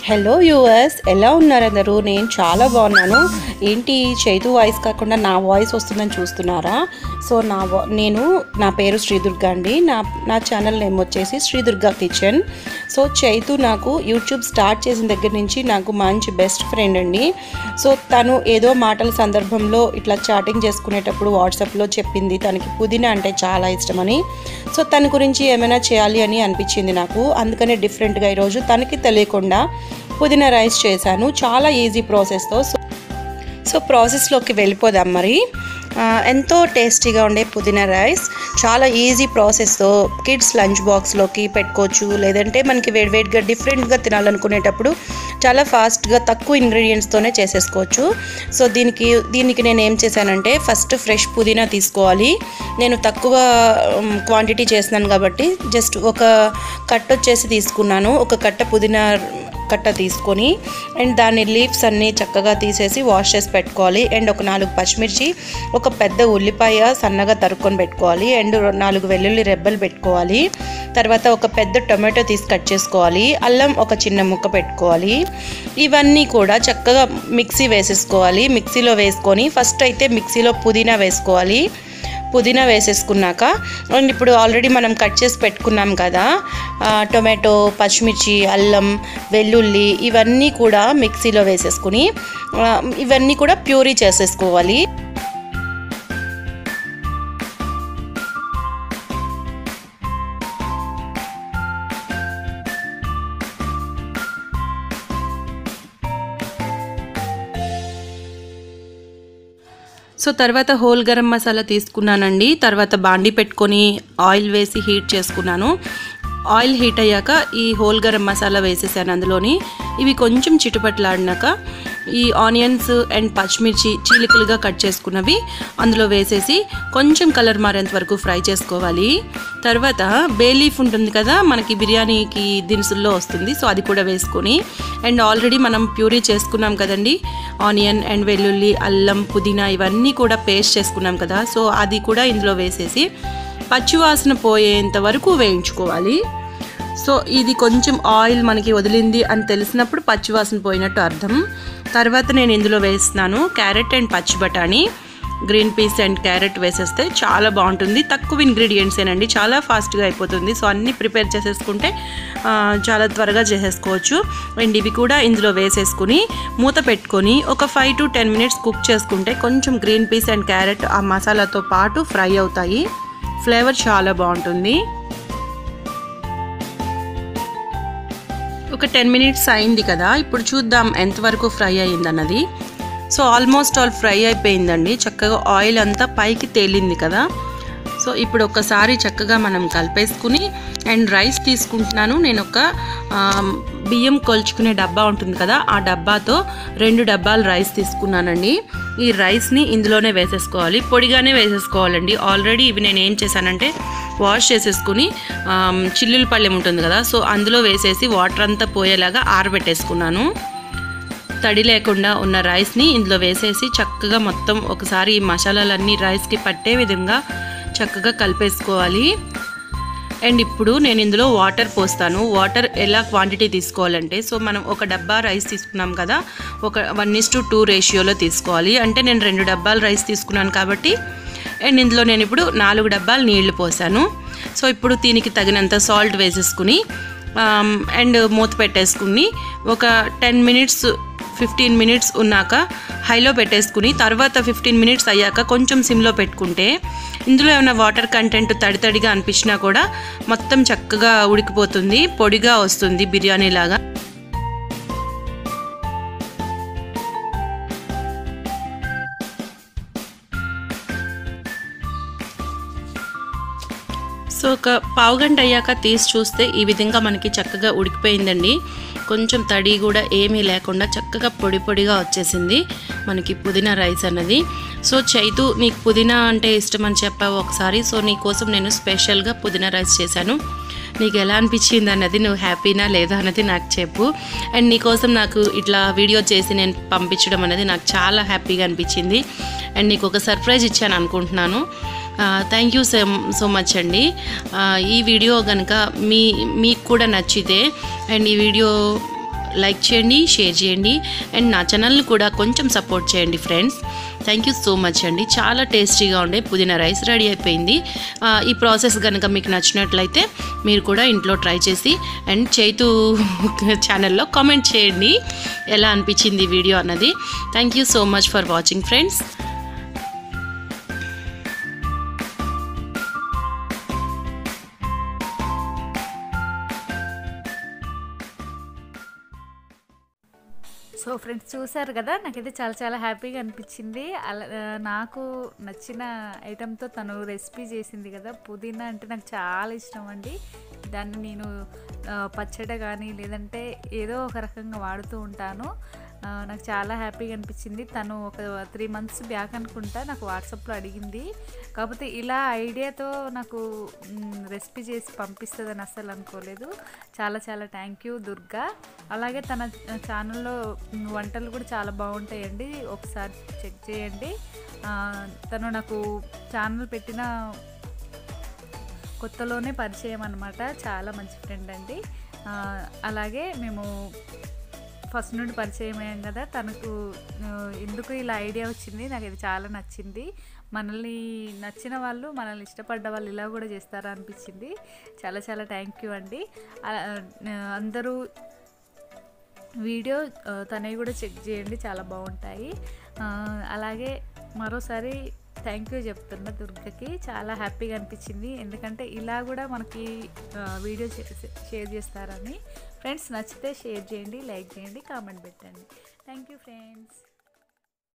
Hello yours, ఎలా ఉన్నారు అందరూ? నేను చాలా బాగున్నాను. ఏంటి చైతు వాయిస్ కాకుండా నా వాయిస్ వస్తుందని చూస్తున్నారా? సో నా పేరు శ్రీదుర్గా అండి. నా ఛానల్ నేమ్ వచ్చేసి శ్రీదుర్గా కిచెన్. సో చైతు నాకు యూట్యూబ్ స్టార్ట్ చేసిన దగ్గర నుంచి నాకు మంచి బెస్ట్ ఫ్రెండ్ అండి. సో తను ఏదో మాటల సందర్భంలో ఇట్లా చాటింగ్ చేసుకునేటప్పుడు వాట్సాప్లో చెప్పింది తనకి పుదీనా అంటే చాలా ఇష్టమని. సో తన గురించి ఏమైనా చేయాలి అని అనిపించింది నాకు. అందుకనే డిఫరెంట్గా ఈరోజు తనకి తెలియకుండా పుదీనా రైస్ చేశాను, చాలా ఈజీ ప్రాసెస్తో. సో ప్రాసెస్లోకి వెళ్ళిపోదాం. మరి ఎంతో టేస్టీగా ఉండే పుదీనా రైస్ చాలా ఈజీ ప్రాసెస్తో కిడ్స్ లంచ్ బాక్స్లోకి పెట్టుకోవచ్చు, లేదంటే మనకి వేడివేడిగా డిఫరెంట్గా తినాలనుకునేటప్పుడు చాలా ఫాస్ట్గా తక్కువ ఇంగ్రీడియంట్స్తోనే చేసేసుకోవచ్చు. సో దీనికి నేను ఏం చేశానంటే, ఫస్ట్ ఫ్రెష్ పుదీనా తీసుకోవాలి. నేను తక్కువ క్వాంటిటీ చేస్తున్నాను కాబట్టి జస్ట్ ఒక కట్ట వచ్చేసి తీసుకున్నాను. ఒక కట్ట పుదీనా కట్ట తీసుకొని అండ్ దాని లీవ్స్ అన్నీ చక్కగా తీసేసి వాష్ చేసి పెట్టుకోవాలి. అండ్ ఒక 4 పచ్చిమిర్చి, ఒక పెద్ద ఉల్లిపాయ సన్నగా తరుక్కొని పెట్టుకోవాలి. అండ్ 4 వెల్లుల్లి రెబ్బలు పెట్టుకోవాలి. తర్వాత ఒక పెద్ద టొమాటో తీసి కట్ చేసుకోవాలి. అల్లం ఒక చిన్న ముక్క పెట్టుకోవాలి. ఇవన్నీ కూడా చక్కగా మిక్సీ వేసేసుకోవాలి. మిక్సీలో వేసుకొని ఫస్ట్ అయితే మిక్సీలో పుదీనా వేసుకోవాలి. పుదీనా వేసేసుకున్నాక అండ్ ఇప్పుడు ఆల్రెడీ మనం కట్ చేసి పెట్టుకున్నాం కదా టొమాటో, పచ్చిమిర్చి, అల్లం, వెల్లుల్లి, ఇవన్నీ కూడా మిక్సీలో వేసేసుకుని ఇవన్నీ కూడా ప్యూరీ చేసేసుకోవాలి. సో తర్వాత హోల్ గరం మసాలా తీసుకున్నానండి. తర్వాత బాండి పెట్టుకొని ఆయిల్ వేసి హీట్ చేసుకున్నాను. ఆయిల్ హీట్ అయ్యాక ఈ హోల్ గరం మసాలా వేసేసాను అందులోని. ఇవి కొంచెం చిటుపట్లాడినాక ఈ ఆనియన్స్ అండ్ పచ్చిమిర్చి చీలికలుగా కట్ చేసుకున్నవి అందులో వేసేసి కొంచెం కలర్ మారేంత వరకు ఫ్రై చేసుకోవాలి. తర్వాత బే లీఫ్ ఉంటుంది కదా, మనకి బిర్యానీకి దినుసుల్లో వస్తుంది. సో అది కూడా వేసుకొని అండ్ ఆల్రెడీ మనం ప్యూరీ చేసుకున్నాం కదండి, ఆనియన్ అండ్ వెల్లుల్లి, అల్లం, పుదీనా ఇవన్నీ కూడా పేస్ట్ చేసుకున్నాం కదా. సో అది కూడా ఇందులో వేసేసి పచ్చివాసన పోయేంత వరకు వేయించుకోవాలి. సో ఇది కొంచెం ఆయిల్ మనకి వదిలింది అని తెలిసినప్పుడు పచ్చివాసన పోయినట్టు అర్థం. తర్వాత నేను ఇందులో వేస్తున్నాను క్యారెట్ అండ్ పచ్చి బఠానీ, గ్రీన్ పీస్ అండ్ క్యారెట్ వేసేస్తే చాలా బాగుంటుంది. తక్కువ ఇంగ్రీడియంట్సేనండి, చాలా ఫాస్ట్గా అయిపోతుంది. సో అన్నీ ప్రిపేర్ చేసేసుకుంటే చాలా త్వరగా చేసేసుకోవచ్చు. అండ్ ఇవి కూడా ఇందులో వేసేసుకుని మూత పెట్టుకొని ఒక 5 to 10 minutes కుక్ చేసుకుంటే కొంచెం గ్రీన్ పీస్ అండ్ క్యారెట్ ఆ మసాలాతో పాటు ఫ్రై అవుతాయి. ఫ్లేవర్ చాలా బాగుంటుంది. ఒక 10 minutes అయింది కదా, ఇప్పుడు చూద్దాం ఎంతవరకు ఫ్రై అయ్యిందన్నది. సో ఆల్మోస్ట్ ఆల్ ఫ్రై అయిపోయిందండి. చక్కగా ఆయిల్ అంతా పైకి తేలింది కదా. సో ఇప్పుడు ఒకసారి చక్కగా మనం కలిపేసుకుని అండ్ రైస్ తీసుకుంటున్నాను. నేను ఒక బియ్యం కొల్చుకునే డబ్బా ఉంటుంది కదా, ఆ డబ్బాతో 2 డబ్బాలు రైస్ తీసుకున్నానండి. ఈ రైస్ని ఇందులోనే వేసేసుకోవాలి. పొడిగానే వేసేసుకోవాలండి. ఆల్రెడీ ఇవి నేను ఏం చేశానంటే వాష్ చేసేసుకుని చిల్లుల పళ్ళెం ఉంటుంది కదా, సో అందులో వేసేసి వాటర్ అంతా పోయేలాగా ఆరబెట్టేసుకున్నాను. తడి లేకుండా ఉన్న రైస్ని ఇందులో వేసేసి చక్కగా మొత్తం ఒకసారి ఈ మసాలాలన్నీ రైస్కి పట్టే విధంగా చక్కగా కలిపేసుకోవాలి. అండ్ ఇప్పుడు నేను ఇందులో వాటర్ పోస్తాను. వాటర్ ఎలా క్వాంటిటీ తీసుకోవాలంటే, సో మనం ఒక డబ్బా రైస్ తీసుకున్నాం కదా, ఒక 1:2 రేషియోలో తీసుకోవాలి. అంటే నేను 2 డబ్బాలు రైస్ తీసుకున్నాను కాబట్టి అండ్ ఇందులో నేను ఇప్పుడు 4 డబ్బాలు నీళ్లు పోసాను. సో ఇప్పుడు దీనికి తగినంత సాల్ట్ వేసేసుకుని అండ్ మూత పెట్టేసుకుని ఒక 10 minutes 15 minutes ఉన్నాక హైలో పెట్టేసుకుని తర్వాత 15 minutes అయ్యాక కొంచెం సిమ్లో పెట్టుకుంటే ఇందులో ఏమైనా వాటర్ కంటెంట్ తడితడిగా అనిపించినా కూడా మొత్తం చక్కగా ఉడికిపోతుంది, పొడిగా వస్తుంది బిర్యానీ లాగా. సో ఒక పావుగంట అయ్యాక తీసి చూస్తే ఈ విధంగా మనకి చక్కగా ఉడికిపోయిందండి. కొంచెం తడి కూడా ఏమీ లేకుండా చక్కగా పొడి పొడిగా వచ్చేసింది మనకి పుదీనా రైస్ అన్నది. సో చైతు, నీకు పుదీనా అంటే ఇష్టం అని చెప్పావు ఒకసారి. సో నీకోసం నేను స్పెషల్గా పుదీనా రైస్ చేశాను. నీకు ఎలా అనిపించింది అన్నది, నువ్వు హ్యాపీనా లేదా అన్నది నాకు చెప్పు. అండ్ నీకోసం నాకు ఇట్లా వీడియో చేసి నేను పంపించడం అనేది నాకు చాలా హ్యాపీగా అనిపించింది. అండ్ నీకు ఒక సర్ప్రైజ్ ఇచ్చాను అనుకుంటున్నాను. థ్యాంక్ యూ సో మచ్ అండి. ఈ వీడియో కనుక మీకు కూడా నచ్చితే అండ్ ఈ వీడియో లైక్ చేయండి, షేర్ చేయండి అండ్ నా ఛానల్ని కూడా కొంచెం సపోర్ట్ చేయండి friends. Thank you so much అండి. చాలా టేస్టీగా ఉండే పుదీనా రైస్ రెడీ అయిపోయింది. ఈ ప్రాసెస్ కనుక మీకు నచ్చినట్లయితే మీరు కూడా ఇంట్లో ట్రై చేసి అండ్ చైతు ఛానల్లో కామెంట్ చేయండి ఎలా అనిపించింది వీడియో అన్నది. Thank you so much for watching friends. So friends చూసారు కదా, నాకైతే చాలా చాలా హ్యాపీగా అనిపించింది. అలా నాకు నచ్చిన ఐటెంతో తను రెసిపీ చేసింది కదా. పుదీనా అంటే నాకు చాలా ఇష్టం అండి. దాన్ని నేను పచ్చడి కానీ లేదంటే ఏదో ఒక రకంగా వాడుతూ ఉంటాను. నాకు చాలా హ్యాపీగా అనిపించింది. తను ఒక 3 months బ్యాక్ అనుకుంటా నాకు వాట్సాప్లో అడిగింది. కాకపోతే ఇలా ఐడియాతో నాకు రెసిపీ చేసి పంపిస్తుందని అస్సలు అనుకోలేదు. చాలా చాలా థ్యాంక్ యూ దుర్గా. అలాగే తన ఛానల్లో వంటలు కూడా చాలా బాగుంటాయండి, ఒకసారి చెక్ చేయండి. తను నాకు ఛానల్ పెట్టిన కొత్తలోనే పరిచయం అన్నమాట. చాలా మంచి ఫ్రెండ్ అండి. అలాగే మేము ఫస్ట్ నుండి పరిచయం అయ్యాం కదా. తనకు ఎందుకు ఇలా ఐడియా వచ్చింది, నాకు ఇది చాలా నచ్చింది. మనల్ని నచ్చిన వాళ్ళు, మనల్ని ఇష్టపడ్డ వాళ్ళు ఇలా కూడా చేస్తారా అనిపించింది. చాలా చాలా థ్యాంక్ యూ అండి. అందరూ వీడియో తనవి కూడా చెక్ చేయండి, చాలా బాగుంటాయి. అలాగే మరోసారి థ్యాంక్ యూ చెప్తున్నా దుర్గకి. చాలా హ్యాపీగా అనిపించింది, ఎందుకంటే ఇలా కూడా మనకి వీడియో షేర్ చేస్తారని. ఫ్రెండ్స్ నచ్చితే షేర్ చేయండి, లైక్ చేయండి, కామెంట్ పెట్టండి. Thank you friends.